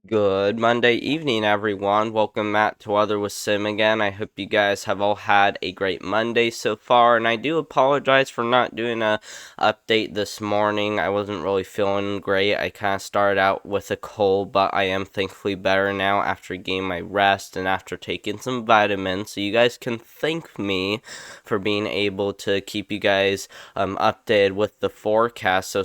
Good Monday evening, everyone. Welcome back to Weather with Sim again. I hope you guys have all had a great Monday so far, and I do apologize for not doing a update this morning. I wasn't really feeling great. I kind of started out with a cold, but I am thankfully better now after getting my rest and after taking some vitamins. So you guys can thank me for being able to keep you guys updated with the forecast. So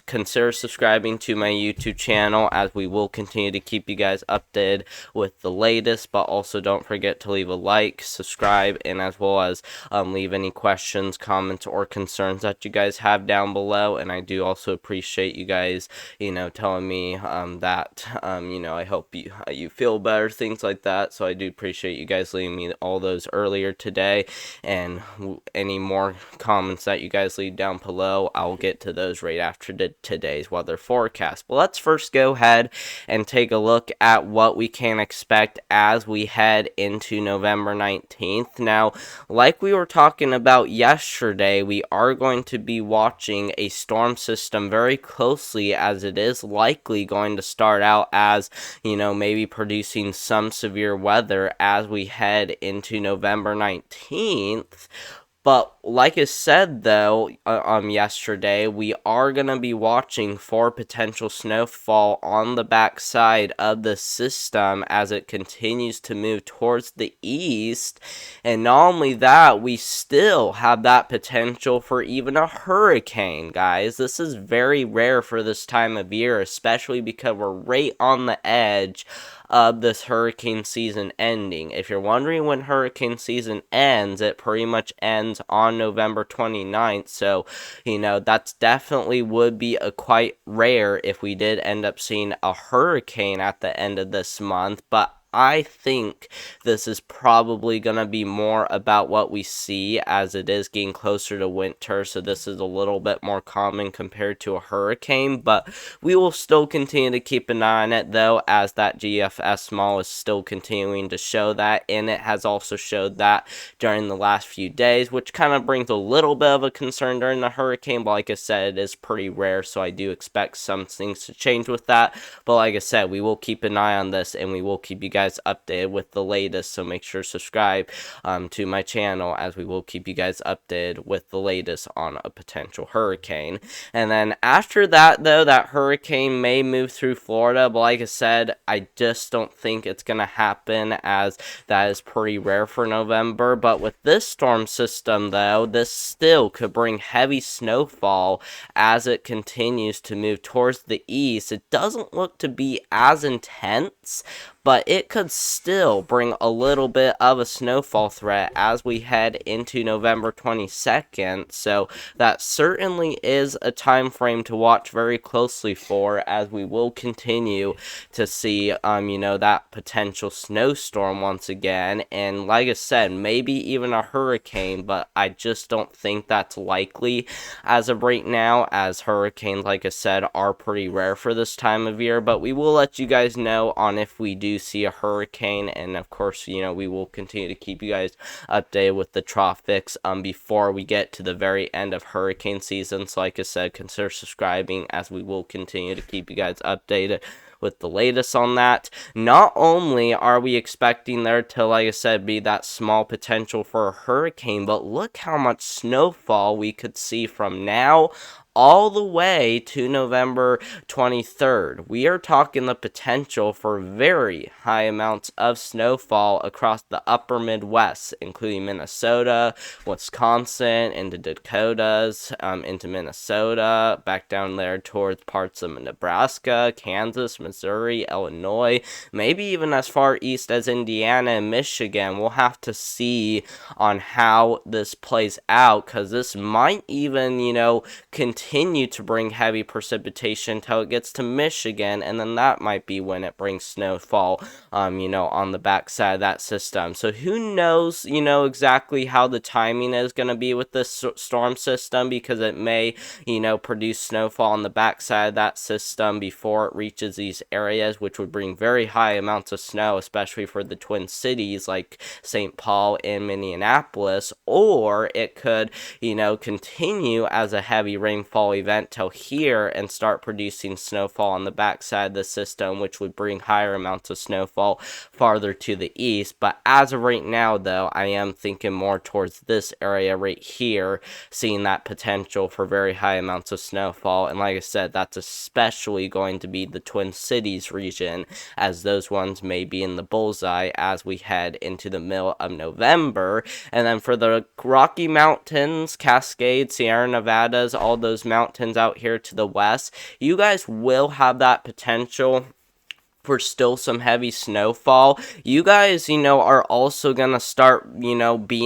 consider subscribing to my YouTube channel as we will continue to keep you guys updated with the latest, but also don't forget to leave a like, subscribe, and as well as leave any questions, comments, or concerns that you guys have down below. And I do also appreciate you guys, telling me that, I hope you feel better, things like that. So I do appreciate you guys leaving me all those earlier today, and any more comments that you guys leave down below, I'll get to those right after today's weather forecast. But let's first go ahead and take a look at what we can expect as we head into November 19th. Now, like we were talking about yesterday, we are going to be watching a storm system very closely, as it is likely going to start out as, maybe producing some severe weather as we head into November 19th. But like I said, though, yesterday, we are going to be watching for potential snowfall on the backside of the system as it continues to move towards the east. And not only that, we still have that potential for even a hurricane, guys. This is very rare for this time of year, especially because we're right on the edge of this hurricane season ending. If you're wondering when hurricane season ends, it pretty much ends on November 29th. So, that's definitely would be a quite rare if we did end up seeing a hurricane at the end of this month. But I think this is probably going to be more about what we see as it is getting closer to winter. So this is a little bit more common compared to a hurricane, but we will still continue to keep an eye on it, though, as that GFS model is still continuing to show that, and it has also showed that during the last few days, which kind of brings a little bit of a concern during the hurricane. But like I said, it is pretty rare, so I do expect some things to change with that. But like I said, we will keep an eye on this, and we will keep you guys updated with the latest. So make sure to subscribe to my channel, as we will keep you guys updated with the latest on a potential hurricane. And then after that, though, that hurricane may move through Florida. But like I said, I just don't think it's going to happen, as that is pretty rare for November. But with this storm system, though, this still could bring heavy snowfall as it continues to move towards the east. It doesn't look to be as intense, but it could still bring a little bit of a snowfall threat as we head into November 22nd. So that certainly is a time frame to watch very closely for, as we will continue to see that potential snowstorm once again. And like I said, maybe even a hurricane, but I just don't think that's likely as of right now, as hurricanes, like I said, are pretty rare for this time of year. But we will let you guys know on if we do see a hurricane, and of course, we will continue to keep you guys updated with the tropics before we get to the very end of hurricane season. So like I said, consider subscribing, as we will continue to keep you guys updated with the latest on that. Not only are we expecting there to, like I said, be that small potential for a hurricane, but look how much snowfall we could see from now all the way to November 23rd. We are talking the potential for very high amounts of snowfall across the upper Midwest, including Minnesota, Wisconsin, into Dakotas, into Minnesota, back down there towards parts of Nebraska, Kansas, Missouri, Illinois, maybe even as far east as Indiana and Michigan. We'll have to see on how this plays out, because this might even, continue to bring heavy precipitation till it gets to Michigan, and then that might be when it brings snowfall, on the backside of that system. So who knows, exactly how the timing is going to be with this storm system, because it may, produce snowfall on the backside of that system before it reaches these areas, which would bring very high amounts of snow, especially for the Twin Cities like St. Paul and Minneapolis. Or it could, continue as a heavy rainfall snowfall event till here and start producing snowfall on the backside of the system, which would bring higher amounts of snowfall farther to the east. But as of right now, though, I am thinking more towards this area right here, seeing that potential for very high amounts of snowfall. And like I said, that's especially going to be the Twin Cities region, as those ones may be in the bullseye as we head into the middle of November. And then for the Rocky Mountains, Cascades, Sierra Nevadas, all those mountains out here to the west, you guys will have that potential for still some heavy snowfall. You guys, are also gonna start, being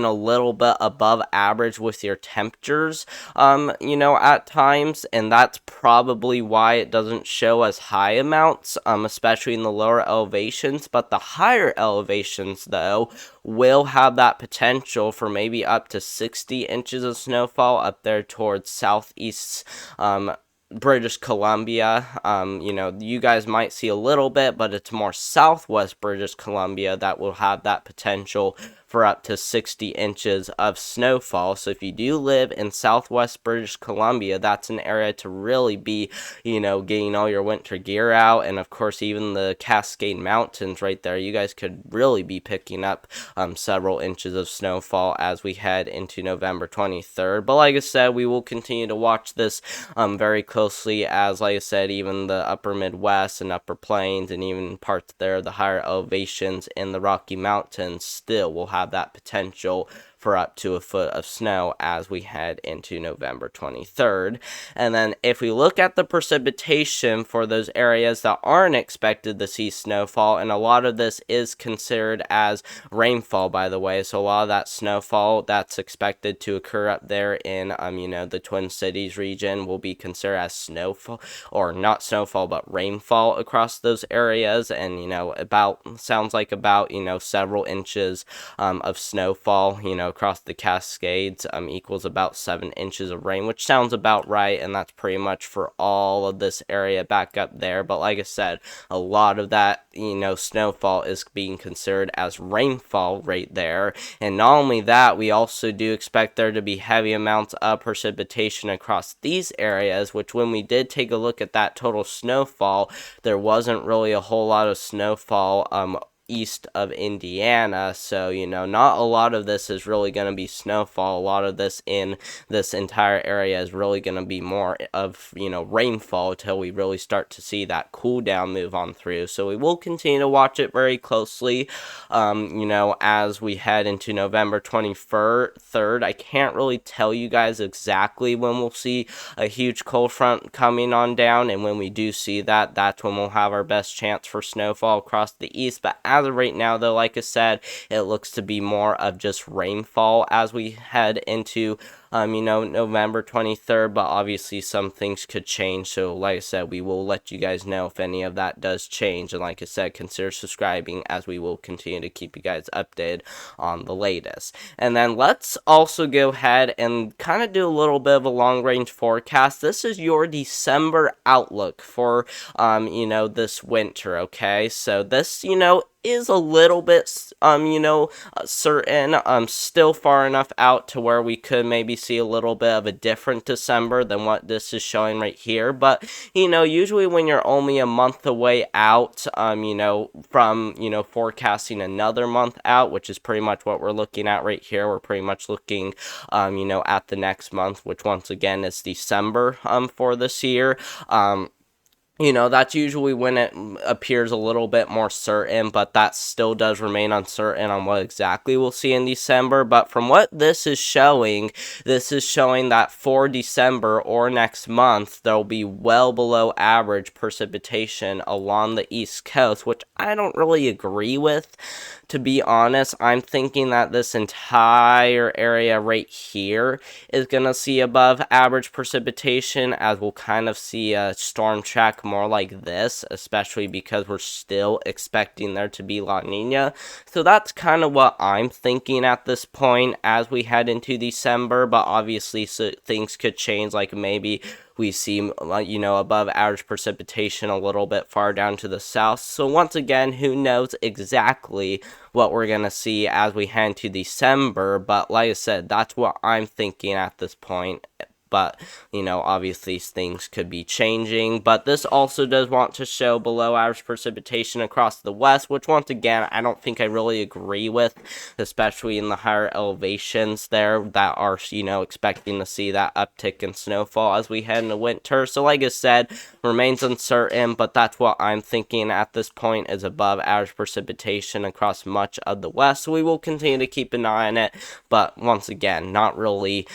a little bit above average with your temperatures, at times, and that's probably why it doesn't show as high amounts, especially in the lower elevations. But the higher elevations, though, will have that potential for maybe up to 60 inches of snowfall up there towards southeast, British Columbia. You guys might see a little bit, but it's more southwest British Columbia that will have that potential for up to 60 inches of snowfall. So if you do live in southwest British Columbia, that's an area to really be, getting all your winter gear out. And of course, even the Cascade Mountains right there, you guys could really be picking up several inches of snowfall as we head into November 23rd. But like I said, we will continue to watch this very closely, as like I said, even the upper Midwest and upper Plains and even parts there, the higher elevations in the Rocky Mountains still will have that potential for up to a foot of snow as we head into November 23rd. And then if we look at the precipitation for those areas that aren't expected to see snowfall, and a lot of this is considered as rainfall, by the way, so a lot of that snowfall that's expected to occur up there in the Twin Cities region will be considered as snowfall, or not snowfall but rainfall across those areas. And sounds like about several inches of snowfall across the Cascades equals about 7 inches of rain, which sounds about right, and that's pretty much for all of this area back up there. But like I said, a lot of that snowfall is being considered as rainfall right there. And not only that, we also do expect there to be heavy amounts of precipitation across these areas, which when we did take a look at that total snowfall, there wasn't really a whole lot of snowfall east of Indiana. So, not a lot of this is really going to be snowfall. A lot of this in this entire area is really going to be more of, rainfall till we really start to see that cool down move on through. So we will continue to watch it very closely, as we head into November 23rd. I can't really tell you guys exactly when we'll see a huge cold front coming on down, and when we do see that, that's when we'll have our best chance for snowfall across the east. But as of right now, though, like I said, it looks to be more of just rainfall as we head into November 23rd, but obviously some things could change. So like I said, we will let you guys know if any of that does change. And like I said, consider subscribing, as we will continue to keep you guys updated on the latest. And then let's also go ahead and kind of do a little bit of a long range forecast. This is your December outlook for, this winter. Okay. So this, is a little bit, certain, still far enough out to where we could maybe see a little bit of a different December than what this is showing right here. But, usually when you're only a month away out, from, forecasting another month out, which is pretty much what we're looking at right here. We're pretty much looking, at the next month, which once again is December, for this year. That's usually when it appears a little bit more certain, but that still does remain uncertain on what exactly we'll see in December. But from what this is showing that for December or next month, there'll be well below average precipitation along the East Coast, which I don't really agree with. To be honest, I'm thinking that this entire area right here is going to see above average precipitation, as we'll kind of see a storm track more like this, especially because we're still expecting there to be La Nina. So that's kind of what I'm thinking at this point as we head into December, but obviously things could change, like maybe we see, above average precipitation a little bit far down to the south. So once again, who knows exactly what we're going to see as we head into December. But like I said, that's what I'm thinking at this point. but, obviously things could be changing. But this also does want to show below average precipitation across the west, which once again, I don't think I really agree with, especially in the higher elevations there that are, expecting to see that uptick in snowfall as we head into winter. So like I said, remains uncertain, but that's what I'm thinking at this point is above average precipitation across much of the west. So we will continue to keep an eye on it, but once again, not really,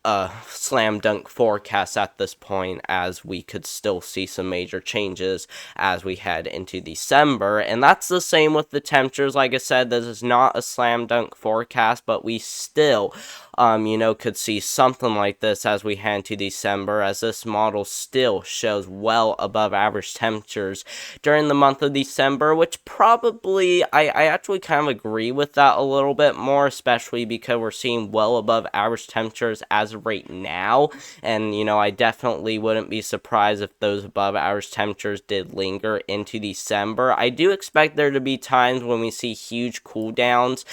a slam dunk forecast at this point, as we could still see some major changes as we head into December. And that's the same with the temperatures. Like I said, this is not a slam dunk forecast, but we still could see something like this as we head into December, as this model still shows well above average temperatures during the month of December, which probably, I actually kind of agree with that a little bit more, especially because we're seeing well above average temperatures as of right now, and, I definitely wouldn't be surprised if those above average temperatures did linger into December. I do expect there to be times when we see huge cool downs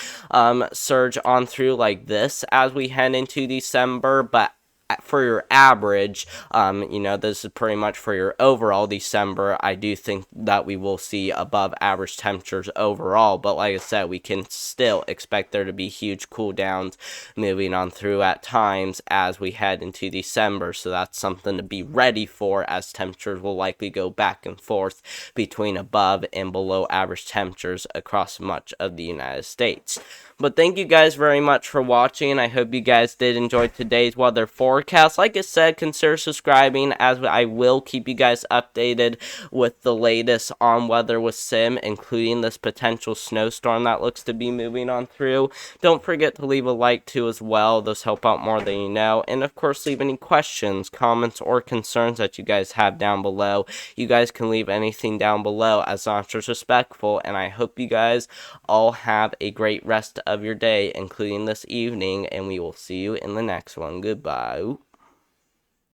surge on through like this as we head into December, but for your average, this is pretty much for your overall December. I do think that we will see above average temperatures overall, but like I said, we can still expect there to be huge cool downs moving on through at times as we head into December. So that's something to be ready for, as temperatures will likely go back and forth between above and below average temperatures across much of the United States. But thank you guys very much for watching. I hope you guys did enjoy today's weather forecast. Like I said, consider subscribing, as I will keep you guys updated with the latest on weather with Sim, including this potential snowstorm that looks to be moving on through. Don't forget to leave a like too as well. Those help out more than you know. And of course, leave any questions, comments, or concerns that you guys have down below. You guys can leave anything down below, as long as it's respectful. And I hope you guys all have a great rest of your day, including this evening, and we will see you in the next one. Goodbye.